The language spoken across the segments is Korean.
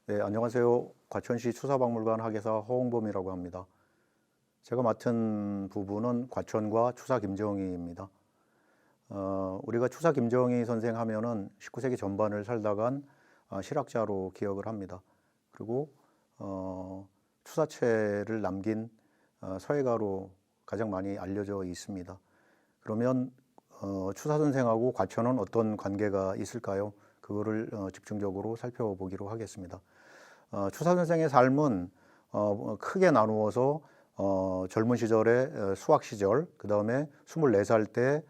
네, 안녕하세요. 과천시 추사박물관 학예사 허홍범이라고 합니다. 제가 맡은 부분은 과천과 추사 김정희입니다. 우리가 추사 김정희 선생 하면은 19세기 전반을 살다간 실학자로 기억을 합니다. 그리고 추사체를 남긴 서예가로 가장 많이 알려져 있습니다. 그러면 추사 선생하고 과천은 어떤 관계가 있을까요? 그거를 집중적으로 살펴보기로 하겠습니다. 추사 선생의 삶은 크게 나누어서 젊은 시절에 수학 시절, 그 다음에 24살 때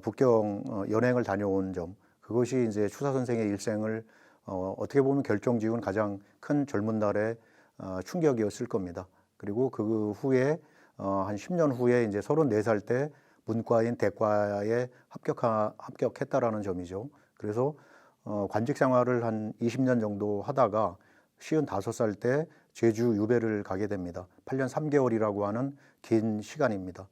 북경 연행을 다녀온 점, 그것이 이제 추사 선생의 일생을 어떻게 보면 결정지은 가장 큰 젊은 날의 충격이었을 겁니다. 그리고 그 후에 한 10년 후에 이제 34살 때 문과인 대과에 합격했다라는 점이죠. 그래서 관직 생활을 한 20년 정도 하다가 55살 때 제주 유배를 가게 됩니다. 8년 3개월이라고 하는 긴 시간입니다.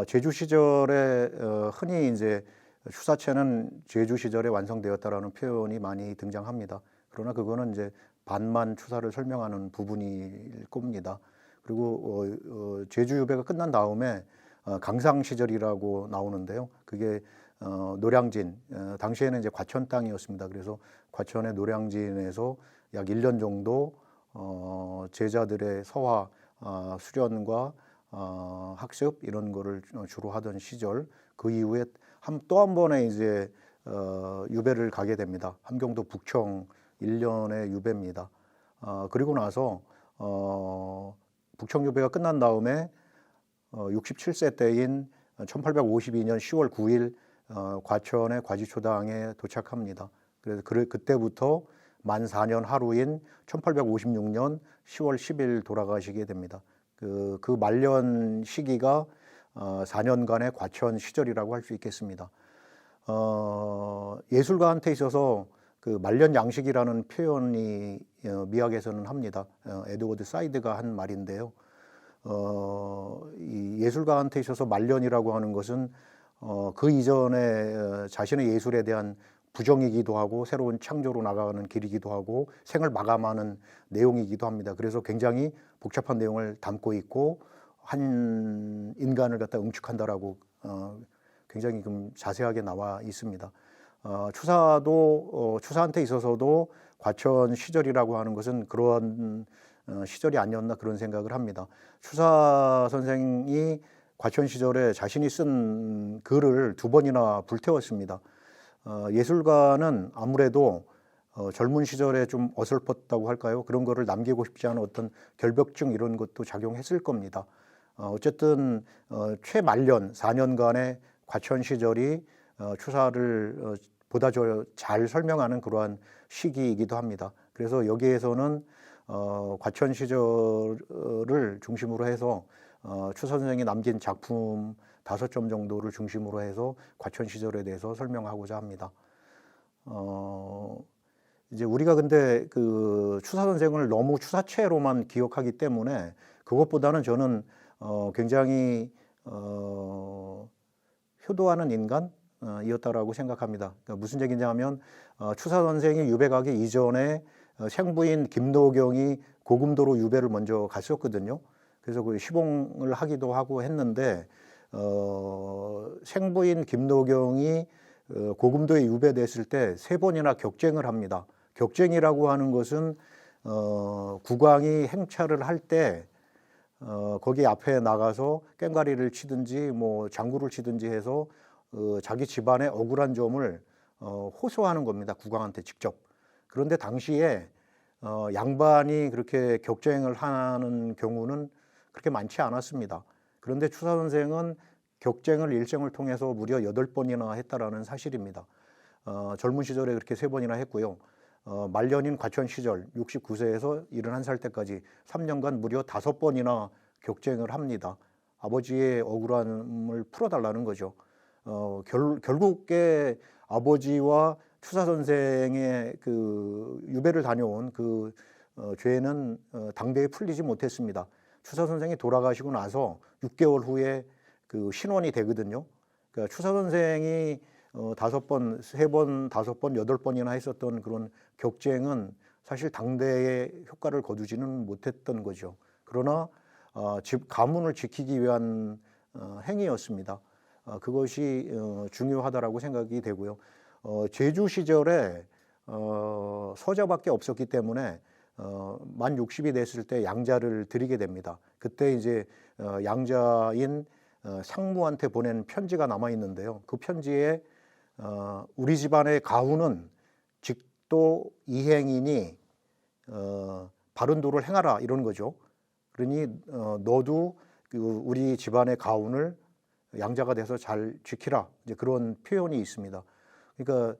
제주 시절에 흔히 이제 추사체는 제주 시절에 완성되었다라는 표현이 많이 등장합니다. 그러나 그거는 이제 반만 추사를 설명하는 부분일 겁니다. 그리고 제주 유배가 끝난 다음에 강상 시절이라고 나오는데요. 그게 노량진, 당시에는 이제 과천 땅이었습니다. 그래서 과천의 노량진에서 약 1년 정도 제자들의 서화 수련과 학습 이런 거를 주로 하던 시절, 그 이후에 또 한 번의 이제 유배를 가게 됩니다. 함경도 북청 1년의 유배입니다. 그리고 나서 북청 유배가 끝난 다음에 67세 때인 1852년 10월 9일 과천의 과지초당에 도착합니다. 그래서 그때부터 만 4년 하루인 1856년 10월 10일 돌아가시게 됩니다. 그 말년 시기가 4년간의 과천 시절이라고 할 수 있겠습니다. 예술가한테 있어서 그 말년 양식이라는 표현이 미학에서는 합니다. 에드워드 사이드가 한 말인데요. 이 예술가한테 있어서 말년이라고 하는 것은 그 이전에 자신의 예술에 대한 부정이기도 하고 새로운 창조로 나가는 길이기도 하고 생을 마감하는 내용이기도 합니다. 그래서 굉장히 복잡한 내용을 담고 있고 한 인간을 갖다 응축한다라고 굉장히 좀 자세하게 나와 있습니다. 추사한테 있어서도 과천 시절이라고 하는 것은 그런 시절이 아니었나 그런 생각을 합니다. 추사 선생이 과천 시절에 자신이 쓴 글을 2번이나 불태웠습니다. 예술가는 아무래도 젊은 시절에 좀 어설펐다고 할까요? 그런 거를 남기고 싶지 않은 어떤 결벽증 이런 것도 작용했을 겁니다. 어쨌든 최말년 4년간의 과천 시절이 추사를 보다 잘 설명하는 그러한 시기이기도 합니다. 그래서 여기에서는 과천 시절을 중심으로 해서 추사 선생이 남긴 작품 5점 정도를 중심으로 해서 과천 시절에 대해서 설명하고자 합니다. 이제 우리가 근데 그 추사 선생을 너무 추사체로만 기억하기 때문에 그것보다는 저는 굉장히 효도하는 인간이었다라고 생각합니다. 그러니까 무슨 얘기냐면 추사 선생이 유배 가기 이전에 생부인 김노경이 고금도로 유배를 먼저 갔었거든요. 그래서 그 시봉을 하기도 하고 했는데 생부인 김노경이 고금도에 유배됐을 때 3번이나 격쟁을 합니다. 격쟁이라고 하는 것은 국왕이 행차를 할 때 거기 앞에 나가서 꽹과리를 치든지 뭐 장구를 치든지 해서 자기 집안의 억울한 점을 호소하는 겁니다. 국왕한테 직접. 그런데 당시에 양반이 그렇게 격쟁을 하는 경우는 그렇게 많지 않았습니다. 그런데 추사 선생은 격쟁을 일생을 통해서 무려 8번이나 했다라는 사실입니다. 젊은 시절에 그렇게 3번이나 했고요. 말년인 과천 시절 69세에서 71살 때까지 3년간 무려 5번이나 격쟁을 합니다. 아버지의 억울함을 풀어달라는 거죠. 결국에 아버지와 추사 선생의 그 유배를 다녀온 그 죄는 당대에 풀리지 못했습니다. 추사 선생이 돌아가시고 나서 6개월 후에 그 신원이 되거든요. 그러니까 추사 선생이 5번, 3번, 5번, 8번이나 했었던 그런 격쟁은 사실 당대의 효과를 거두지는 못했던 거죠. 그러나 가문을 지키기 위한 행위였습니다. 그것이 중요하다라고 생각이 되고요. 제주 시절에 서자밖에 없었기 때문에 만 60이 됐을 때 양자를 드리게 됩니다. 그때 이제 양자인 상무한테 보낸 편지가 남아 있는데요. 그 편지에 우리 집안의 가훈은 직도 이행이니 바른 도를 행하라 이런 거죠. 그러니 너도 우리 집안의 가훈을 양자가 돼서 잘 지키라 이제 그런 표현이 있습니다. 그러니까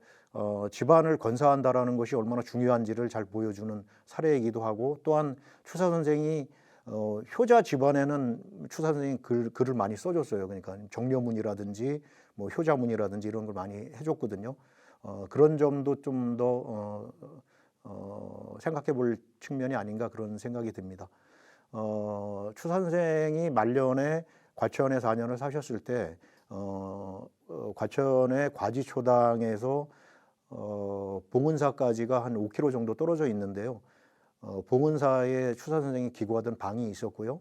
집안을 건사한다라는 것이 얼마나 중요한지를 잘 보여주는 사례이기도 하고 또한 추사 선생이 효자 집안에는 추사 선생이 글을 많이 써줬어요. 그러니까 정려문이라든지 뭐 효자문이라든지 이런 걸 많이 해줬거든요. 그런 점도 좀 더 생각해 볼 측면이 아닌가 그런 생각이 듭니다. 추사 선생이 말년에 과천에 4년을 사셨을 때 과천의 과지초당에서 봉은사까지가 한 5km 정도 떨어져 있는데요. 봉은사에 추사 선생이 기고하던 방이 있었고요.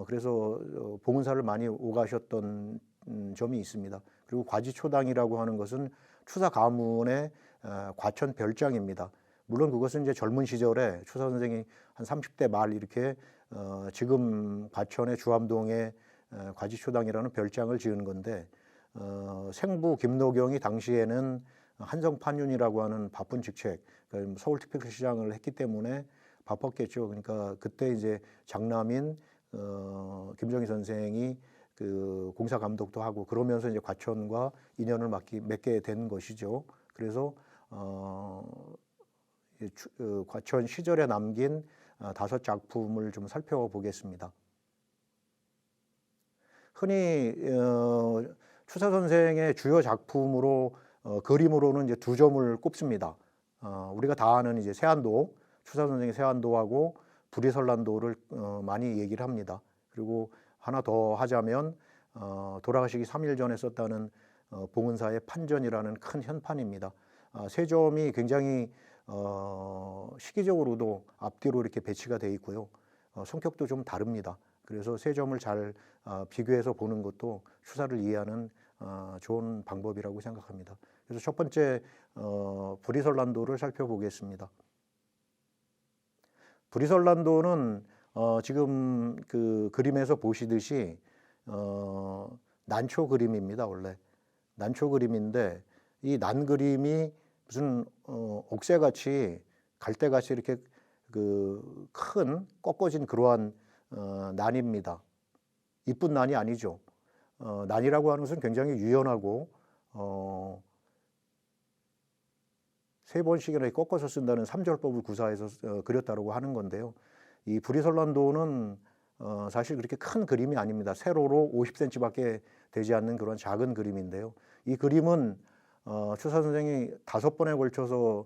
그래서 봉은사를 많이 오가셨던 점이 있습니다. 그리고 과지초당이라고 하는 것은 추사 가문의 과천 별장입니다. 물론 그것은 이제 젊은 시절에 추사 선생이 한 30대 말 이렇게 지금 과천의 주암동에 과지초당이라는 별장을 지은 건데 생부 김노경이 당시에는 한성판윤이라고 하는 바쁜 직책, 그러니까 서울특별시장을 했기 때문에 바빴겠죠. 그러니까 그때 이제 장남인 김정희 선생이 그 공사 감독도 하고 그러면서 이제 과천과 인연을 맺게 된 것이죠. 그래서 과천 시절에 남긴 5작품을 좀 살펴보겠습니다. 흔히 추사 선생의 주요 작품으로 그림으로는 이제 2점을 꼽습니다. 우리가 다 아는 이제 세안도, 추사 선생의 세안도하고 불이설란도를 많이 얘기를 합니다. 그리고 하나 더 하자면 돌아가시기 3일 전에 썼다는 봉은사의 판전이라는 큰 현판입니다. 세 점이 굉장히 시기적으로도 앞뒤로 이렇게 배치가 되어 있고요. 성격도 좀 다릅니다. 그래서 세 점을 잘 비교해서 보는 것도 추사를 이해하는 좋은 방법이라고 생각합니다. 그래서 첫 번째 불이설란도를 살펴보겠습니다. 불이설란도는 지금 그 그림에서 보시듯이 난초 그림입니다. 원래 난초 그림인데 이 난 그림이 무슨 옥새같이 갈대같이 이렇게 그 큰 꺾어진 그러한 난입니다. 이쁜 난이 아니죠. 난이라고 하는 것은 굉장히 유연하고 3번씩이나 꺾어서 쓴다는 삼절법을 구사해서 그렸다고 하는 건데요. 이 불이설란도는 사실 그렇게 큰 그림이 아닙니다. 세로로 50cm밖에 되지 않는 그런 작은 그림인데요. 이 그림은 추사 선생이 5번에 걸쳐서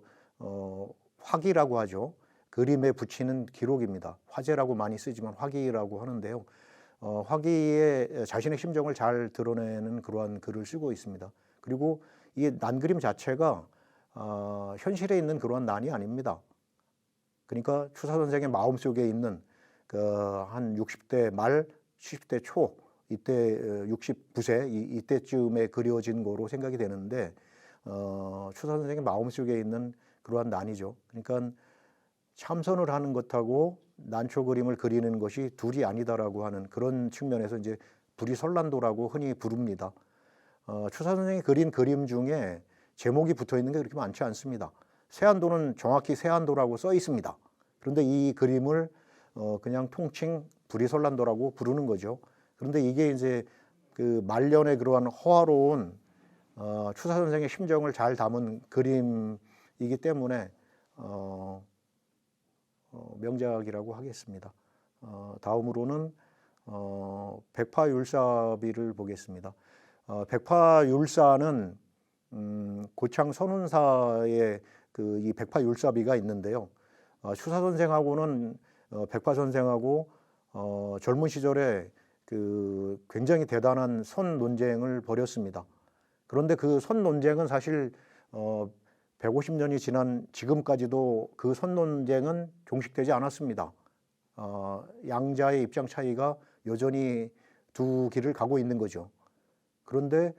화기라고 하죠. 그림에 붙이는 기록입니다. 화제라고 많이 쓰지만 화기라고 하는데요. 화기의 자신의 심정을 잘 드러내는 그러한 글을 쓰고 있습니다. 그리고 이 난그림 자체가 현실에 있는 그러한 난이 아닙니다. 그러니까 추사 선생의 마음속에 있는 한 60대 말 70대 초 이때 69세 이때쯤에 그려진 거로 생각이 되는데 추사 선생의 마음속에 있는 그러한 난이죠. 그러니까 참선을 하는 것하고 난초 그림을 그리는 것이 둘이 아니다라고 하는 그런 측면에서 이제 불이설란도라고 흔히 부릅니다. 추사 선생이 그린 그림 중에 제목이 붙어 있는 게 그렇게 많지 않습니다. 세안도는 정확히 세안도라고 써 있습니다. 그런데 이 그림을 그냥 통칭 불이설란도라고 부르는 거죠. 그런데 이게 이제 그 말년의 그러한 호화로운 추사 선생의 심정을 잘 담은 그림이기 때문에 명작이라고 하겠습니다. 다음으로는 백파율사비를 보겠습니다. 백파율사는 고창 선운사의 이 백파율사비가 있는데요. 추사 선생하고는 백파 선생하고 젊은 시절에 그 굉장히 대단한 선 논쟁을 벌였습니다. 그런데 그 선 논쟁은 사실 150년이 지난 지금까지도 그 선논쟁은 종식되지 않았습니다. 양자의 입장 차이가 여전히 두 길을 가고 있는 거죠. 그런데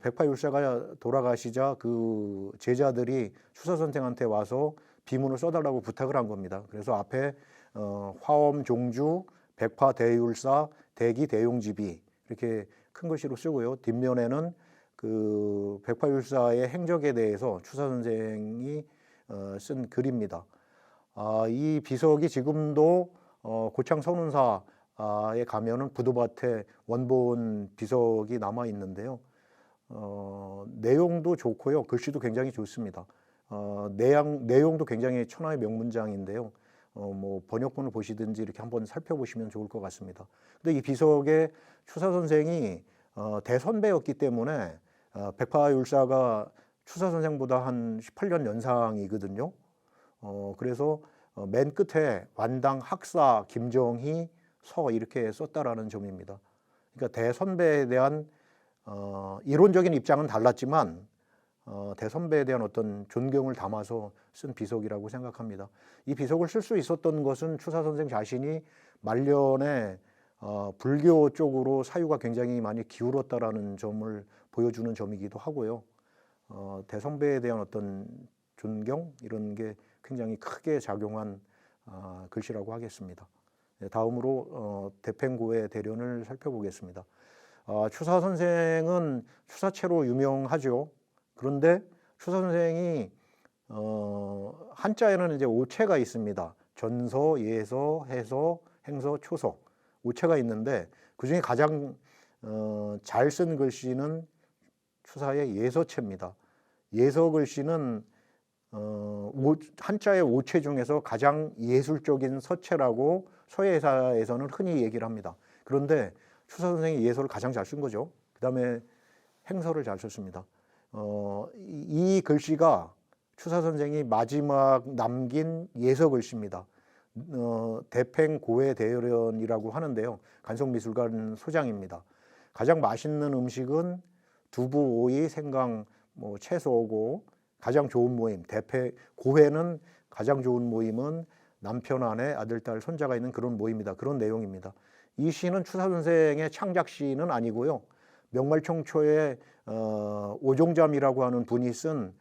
백파율사가 돌아가시자 그 제자들이 추사선생한테 와서 비문을 써달라고 부탁을 한 겁니다. 그래서 앞에 화엄 종주 백파 대율사 대기 대용지비 이렇게 큰 글씨로 쓰고요. 뒷면에는 그 백파율사의 행적에 대해서 추사선생이 쓴 글입니다. 이 비석이 지금도 고창 선운사에 가면은 부두밭에 원본 비석이 남아 있는데요. 내용도 좋고요. 글씨도 굉장히 좋습니다. 내용도 굉장히 천하의 명문장인데요. 뭐 번역본을 보시든지 이렇게 한번 살펴보시면 좋을 것 같습니다. 근데 이 비석에 추사 선생이 대선배였기 때문에 백파율사가 추사 선생보다 한 18년 연상이거든요. 그래서 맨 끝에 완당 학사 김정희 서 이렇게 썼다라는 점입니다. 그러니까 대선배에 대한 이론적인 입장은 달랐지만 대선배에 대한 어떤 존경을 담아서 쓴 비석이라고 생각합니다. 이 비석을 쓸 수 있었던 것은 추사 선생 자신이 말년에 불교 쪽으로 사유가 굉장히 많이 기울었다라는 점을 보여주는 점이기도 하고요. 대선배에 대한 어떤 존경 이런 게 굉장히 크게 작용한 글씨라고 하겠습니다. 다음으로 대팽고의 대련을 살펴보겠습니다. 추사 선생은 추사체로 유명하죠. 그런데 추사 선생이 한자에는 이제 5체가 있습니다. 전서, 예서, 해서, 행서, 초서 5체가 있는데 그 중에 가장 잘 쓴 글씨는 추사의 예서체입니다. 예서 글씨는 한자의 5체 중에서 가장 예술적인 서체라고 서예사에서는 흔히 얘기를 합니다. 그런데 추사 선생이 예서를 가장 잘 쓴 거죠. 그 다음에 행서를 잘 썼습니다. 이 글씨가 추사 선생이 마지막 남긴 예서 글씨입니다. 대팽고의 대련이라고 하는데요. 간송미술관 소장입니다. 가장 맛있는 음식은 두부, 오이, 생강, 뭐 채소고 가장 좋은 모임, 고회는 가장 좋은 모임은 남편, 아내, 아들, 딸, 손자가 있는 그런 모임이다. 그런 내용입니다. 이 시는 추사 선생의 창작 시는 아니고요. 명말청초에 오종잠이라고 하는 분이 쓴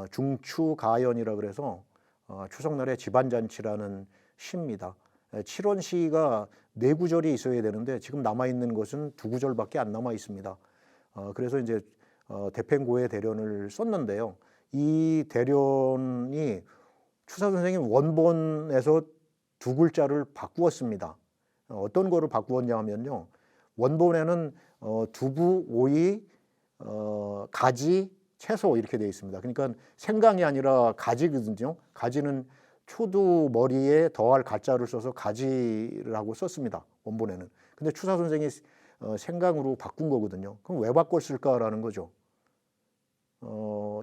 중추가연이라 그래서 추석날의 집안잔치라는 시입니다. 7원 시가 4구절이 있어야 되는데 지금 남아있는 것은 2구절밖에 안 남아 있습니다. 그래서 이제 대팽고의 대련을 썼는데요. 이 대련이 추사 선생이 원본에서 2글자를 바꾸었습니다. 어떤 거를 바꾸었냐 하면요. 원본에는 두부, 오이, 가지, 채소 이렇게 되어 있습니다. 그러니까 생강이 아니라 가지거든요. 가지는 초두 머리에 더할 가자를 써서 가지라고 썼습니다. 원본에는. 근데 추사 선생이 생강으로 바꾼 거거든요. 그럼 왜 바꿨을까라는 거죠.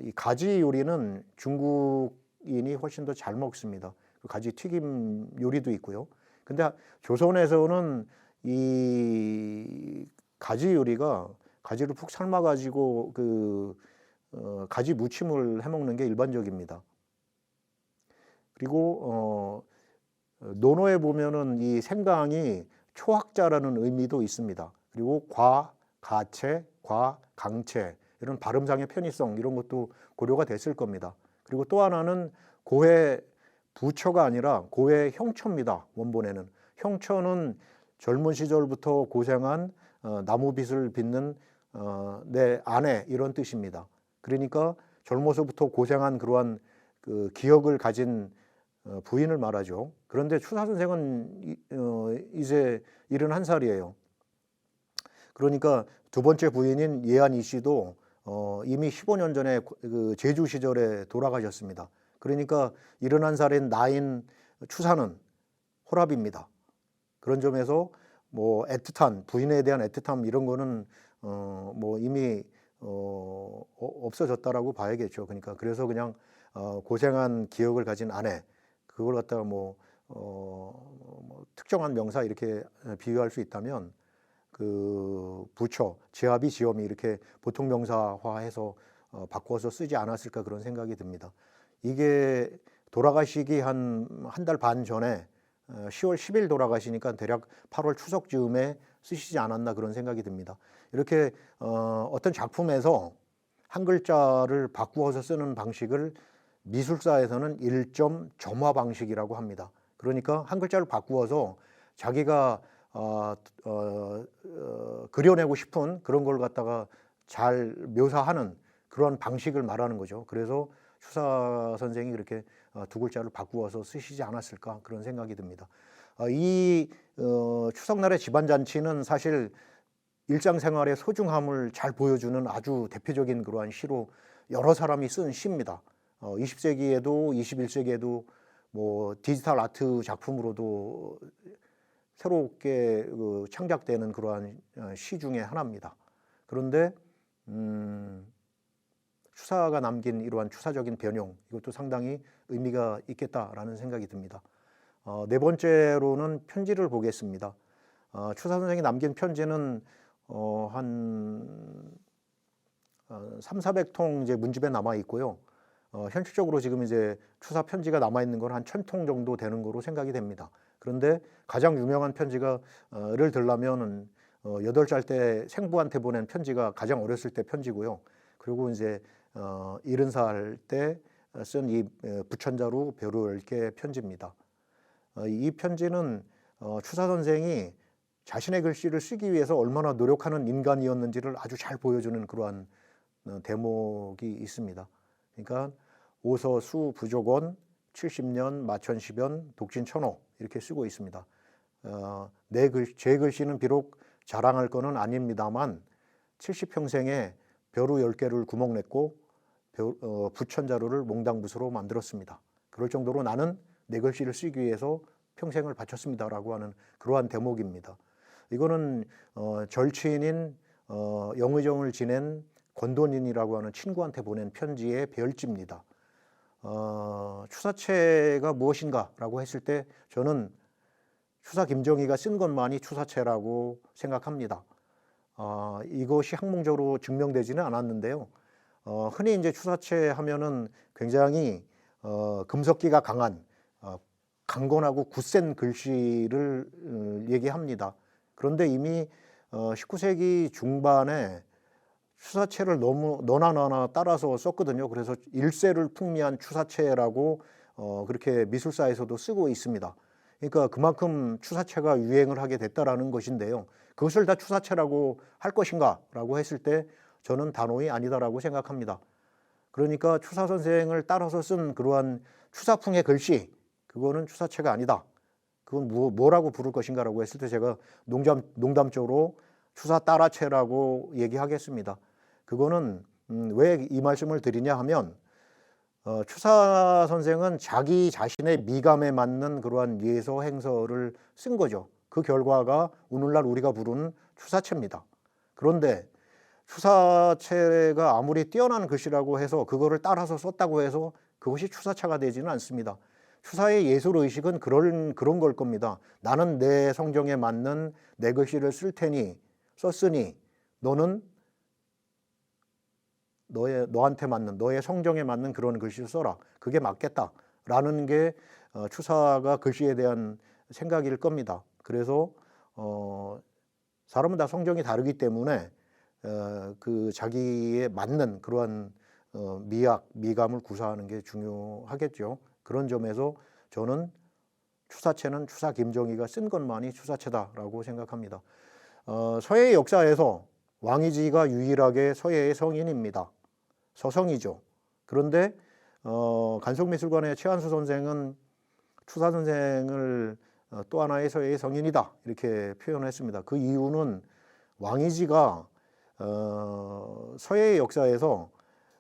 이 가지 요리는 중국인이 훨씬 더 잘 먹습니다. 가지 튀김 요리도 있고요. 근데 조선에서는 이 가지 요리가 가지를 푹 삶아가지고 가지 무침을 해먹는 게 일반적입니다. 그리고 논어에 보면은 이 생강이 초학자라는 의미도 있습니다. 그리고 가채, 강채 이런 발음상의 편의성 이런 것도 고려가 됐을 겁니다. 그리고 또 하나는 고해 부처가 아니라 고해 형처입니다. 원본에는 형처는 젊은 시절부터 고생한 나무빚을 빚는 내 아내 이런 뜻입니다. 그러니까 젊어서부터 고생한 그러한 그 기억을 가진 부인을 말하죠. 그런데 추사 선생은 이제 71살이에요. 그러니까 두 번째 부인인 예안이 씨도 이미 15년 전에 그 제주 시절에 돌아가셨습니다. 그러니까 71살인 나인 추사는 호랍입니다. 그런 점에서 뭐 애틋한 부인에 대한 애틋함 이런 거는 뭐 이미 없어졌다라고 봐야겠죠. 그러니까 그래서 그냥 고생한 기억을 가진 아내 그걸 갖다가 뭐 특정한 명사 이렇게 비유할 수 있다면 그 부처, 지합이 지엄이 이렇게 보통 명사화해서 바꾸어서 쓰지 않았을까 그런 생각이 듭니다. 이게 돌아가시기 한 달 반 전에 10월 10일 돌아가시니까 대략 8월 추석 즈음에 쓰시지 않았나 그런 생각이 듭니다. 이렇게 어떤 작품에서 한 글자를 바꾸어서 쓰는 방식을 미술사에서는 1점 점화 방식이라고 합니다. 그러니까 한 글자를 바꾸어서 자기가 그려내고 싶은 그런 걸 갖다가 잘 묘사하는 그런 방식을 말하는 거죠. 그래서 추사 선생이 그렇게 두 글자를 바꾸어서 쓰시지 않았을까 그런 생각이 듭니다. 이 추석날의 집안잔치는 사실 일상생활의 소중함을 잘 보여주는 아주 대표적인 그러한 시로 여러 사람이 쓴 시입니다. 20세기에도 21세기에도 뭐 디지털 아트 작품으로도 새롭게 창작되는 그러한 시 중에 하나입니다. 그런데 추사가 남긴 이러한 추사적인 변형, 이것도 상당히 의미가 있겠다라는 생각이 듭니다. 네 번째로는 편지를 보겠습니다. 추사 선생이 남긴 편지는 한 300~400통 이제 문집에 남아 있고요. 현실적으로 지금 이제 추사 편지가 남아 있는 건 한 1000통 정도 되는 거로 생각이 됩니다. 그런데 가장 유명한 편지가를 들라면 8살 때 생부한테 보낸 편지가 가장 어렸을 때 편지고요. 그리고 이제 70살 때 쓴 이 부천자루 벼루 10개 편지입니다. 이 편지는 추사 선생이 자신의 글씨를 쓰기 위해서 얼마나 노력하는 인간이었는지를 아주 잘 보여주는 그러한 대목이 있습니다. 그러니까 오서 수 부족원 70년 마천시변 독진 천호 이렇게 쓰고 있습니다. 제 글씨는 비록 자랑할 거는 아닙니다만 70평생에 벼루 10개를 구멍냈고 부천자루를 몽당붓으로 만들었습니다. 그럴 정도로 나는 내 글씨를 쓰기 위해서 평생을 바쳤습니다라고 하는 그러한 대목입니다. 이거는 절친인 영의정을 지낸 권돈인이라고 하는 친구한테 보낸 편지의 별지입니다. 추사체가 무엇인가라고 했을 때 저는 추사 김정희가 쓴 것만이 추사체라고 생각합니다. 이것이 학문적으로 증명되지는 않았는데요. 흔히 이제 추사체 하면은 굉장히 금석기가 강한 강건하고 굳센 글씨를 얘기합니다. 그런데 이미 19세기 중반에 추사체를 너무 너나 나나 따라서 썼거든요. 그래서 일세를 풍미한 추사체라고 그렇게 미술사에서도 쓰고 있습니다. 그러니까 그만큼 추사체가 유행을 하게 됐다라는 것인데요. 그것을 다 추사체라고 할 것인가라고 했을 때 저는 단호히 아니다라고 생각합니다. 그러니까 추사 선생을 따라서 쓴 그러한 추사풍의 글씨, 그거는 추사체가 아니다. 그건 뭐라고 부를 것인가라고 했을 때 제가 농담적으로 추사 따라체라고 얘기하겠습니다. 그거는 왜 이 말씀을 드리냐 하면 추사 선생은 자기 자신의 미감에 맞는 그러한 예서 행서를 쓴 거죠. 그 결과가 오늘날 우리가 부르는 추사체입니다. 그런데 추사체가 아무리 뛰어난 글씨라고 해서 그거를 따라서 썼다고 해서 그것이 추사체가 되지는 않습니다. 추사의 예술의식은 그런 걸 겁니다. 나는 내 성정에 맞는 내 글씨를 썼으니 너는 너한테 맞는 너의 성정에 맞는 그런 글씨를 써라. 그게 맞겠다라는 게 추사가 글씨에 대한 생각일 겁니다. 그래서 사람은 다 성정이 다르기 때문에 그 자기에 맞는 그러한 미감을 구사하는 게 중요하겠죠. 그런 점에서 저는 추사체는 추사 김정희가 쓴 것만이 추사체다라고 생각합니다. 서예의 역사에서 왕이지가 유일하게 서예의 성인입니다. 서성이죠. 그런데 간송미술관의 최한수 선생은 추사 선생을 또 하나의 서예의 성인이다 이렇게 표현했습니다. 그 이유는 왕이지가 서예의 역사에서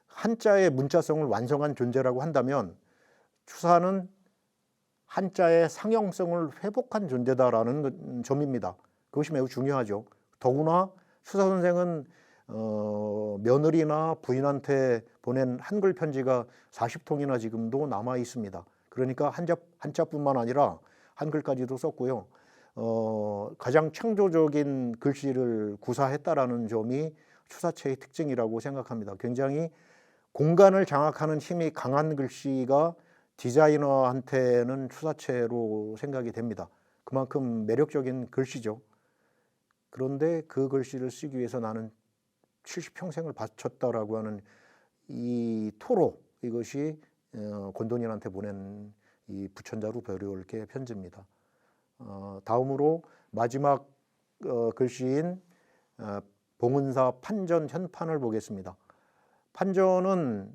한자의 문자성을 완성한 존재라고 한다면 추사는 한자의 상형성을 회복한 존재다라는 점입니다. 그것이 매우 중요하죠. 더구나 추사 선생은 며느리나 부인한테 보낸 한글 편지가 40통이나 지금도 남아 있습니다. 그러니까 한자뿐만 아니라 한글까지도 썼고요. 가장 창조적인 글씨를 구사했다라는 점이 추사체의 특징이라고 생각합니다. 굉장히 공간을 장악하는 힘이 강한 글씨가 디자이너한테는 추사체로 생각이 됩니다. 그만큼 매력적인 글씨죠. 그런데 그 글씨를 쓰기 위해서 나는 70평생을 바쳤다라고 하는 이 토로, 이것이 권돈일한테 보낸 이 부천자루 벼려올게 편지입니다. 다음으로 마지막 글씨인 봉은사 판전 현판을 보겠습니다. 판전은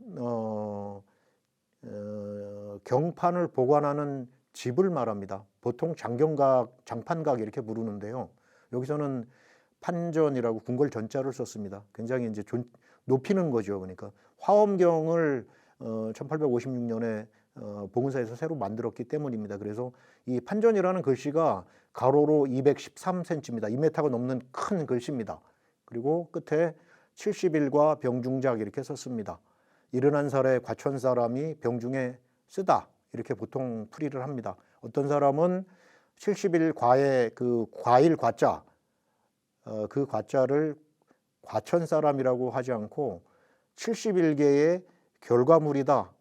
경판을 보관하는 집을 말합니다. 보통 장경각, 장판각 이렇게 부르는데요. 여기서는 판전이라고 궁궐 전자를 썼습니다. 굉장히 이제 높이는 거죠. 그러니까 화엄경을 1856년에 봉은사에서 새로 만들었기 때문입니다. 그래서 이 판전이라는 글씨가 가로로 213cm입니다. 2m가 넘는 큰 글씨입니다. 그리고 끝에 70일과 병중작 이렇게 썼습니다. 71살의 과천 사람이 병중에 쓰다 이렇게 보통 풀이를 합니다. 어떤 사람은 70일 과의 그 과일 과자, 그 과자를 과천 사람이라고 하지 않고 71개의 결과물이다,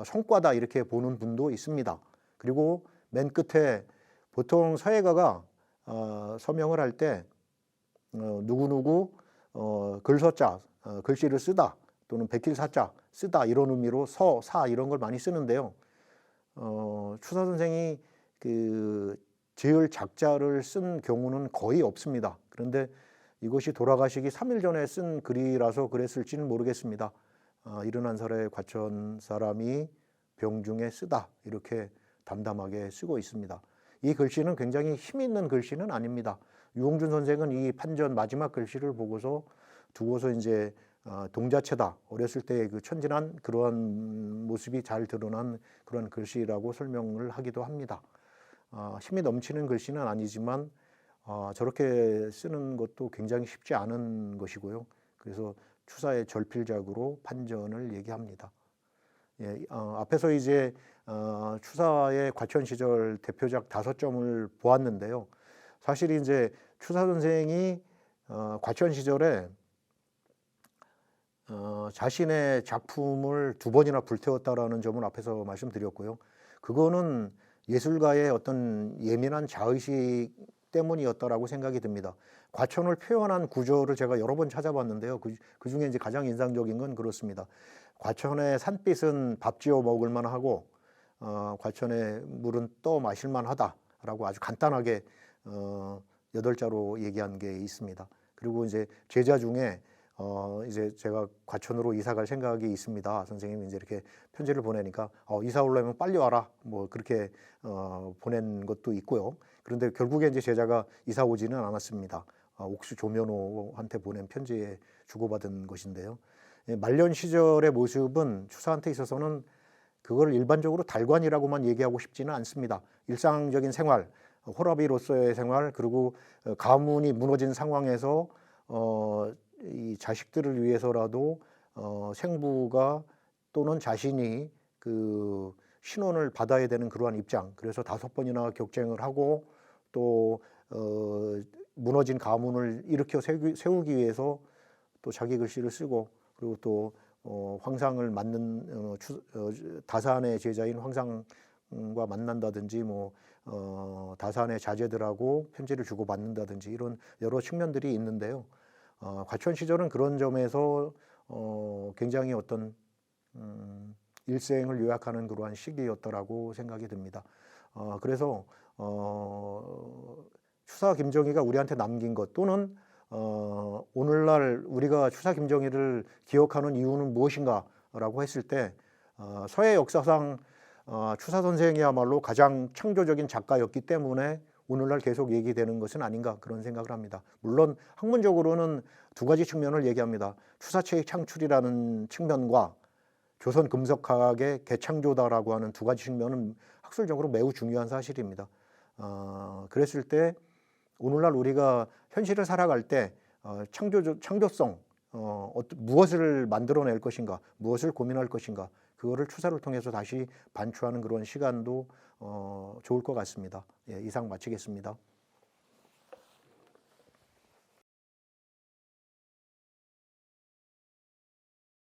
성과다 이렇게 보는 분도 있습니다. 그리고 맨 끝에 보통 서예가가 서명을 할 때 누구누구 글서자, 글씨를 쓰다 또는 백길사자 쓰다 이런 의미로 서, 사 이런 걸 많이 쓰는데요. 추사 선생이 그 지을 작자를 쓴 경우는 거의 없습니다. 그런데 이것이 돌아가시기 3일 전에 쓴 글이라서 그랬을지는 모르겠습니다. 71살의 과천 사람이 병중에 쓰다 이렇게 담담하게 쓰고 있습니다. 이 글씨는 굉장히 힘 있는 글씨는 아닙니다. 유홍준 선생은 이 판전 마지막 글씨를 보고서 두고서 이제 동자체다, 어렸을 때의 그 천진한 그러한 모습이 잘 드러난 그런 글씨라고 설명을 하기도 합니다. 힘이 넘치는 글씨는 아니지만 저렇게 쓰는 것도 굉장히 쉽지 않은 것이고요. 그래서 추사의 절필작으로 판전을 얘기합니다. 예, 앞에서 이제 추사의 과천 시절 대표작 5점을 보았는데요. 사실 이제 추사 선생이 과천 시절에 자신의 작품을 2번이나 불태웠다라는 점을 앞에서 말씀드렸고요. 그거는 예술가의 어떤 예민한 자의식 때문이었다라고 생각이 듭니다. 과천을 표현한 구절을 제가 여러 번 찾아봤는데요. 그 중에 이제 가장 인상적인 건 그렇습니다. 과천의 산빛은 밥 지어 먹을 만하고 과천의 물은 떠 마실 만하다라고 아주 간단하게 8자로 얘기한 게 있습니다. 그리고 이제 제자 중에 이제 제가 과천으로 이사 갈 생각이 있습니다. 선생님이 이제 이렇게 편지를 보내니까 이사 오려면 빨리 와라 뭐 그렇게 보낸 것도 있고요. 그런데 결국에 이제 제자가 이사 오지는 않았습니다. 옥수 조면호한테 보낸 편지에 주고받은 것인데요. 말년 시절의 모습은 추사한테 있어서는 그걸 일반적으로 달관이라고만 얘기하고 싶지는 않습니다. 일상적인 생활, 호라비로서의 생활, 그리고 가문이 무너진 상황에서 이 자식들을 위해서라도 생부가 또는 자신이 그 신원을 받아야 되는 그러한 입장. 그래서 5번이나 격쟁을 하고 또 무너진 가문을 일으켜 세우기 위해서 또 자기 글씨를 쓰고, 그리고 또 황상을 만난 다산의 제자인 황상과 만난다든지 뭐 다산의 자제들하고 편지를 주고 받는다든지 이런 여러 측면들이 있는데요. 과천 시절은 그런 점에서 굉장히 어떤 일생을 요약하는 그러한 시기였더라고 생각이 듭니다. 그래서 추사 김정희가 우리한테 남긴 것, 또는 오늘날 우리가 추사 김정희를 기억하는 이유는 무엇인가 라고 했을 때 서예 역사상 추사 선생이야말로 가장 창조적인 작가였기 때문에 오늘날 계속 얘기되는 것은 아닌가 그런 생각을 합니다. 물론 학문적으로는 2가지 측면을 얘기합니다. 추사체의 창출이라는 측면과 조선 금석학의 개창조다라고 하는 2가지 측면은 학술적으로 매우 중요한 사실입니다. 그랬을 때 오늘날 우리가 현실을 살아갈 때 창조성, 무엇을 만들어낼 것인가, 무엇을 고민할 것인가, 그거를 추사를 통해서 다시 반추하는 그런 시간도 좋을 것 같습니다. 예, 이상 마치겠습니다.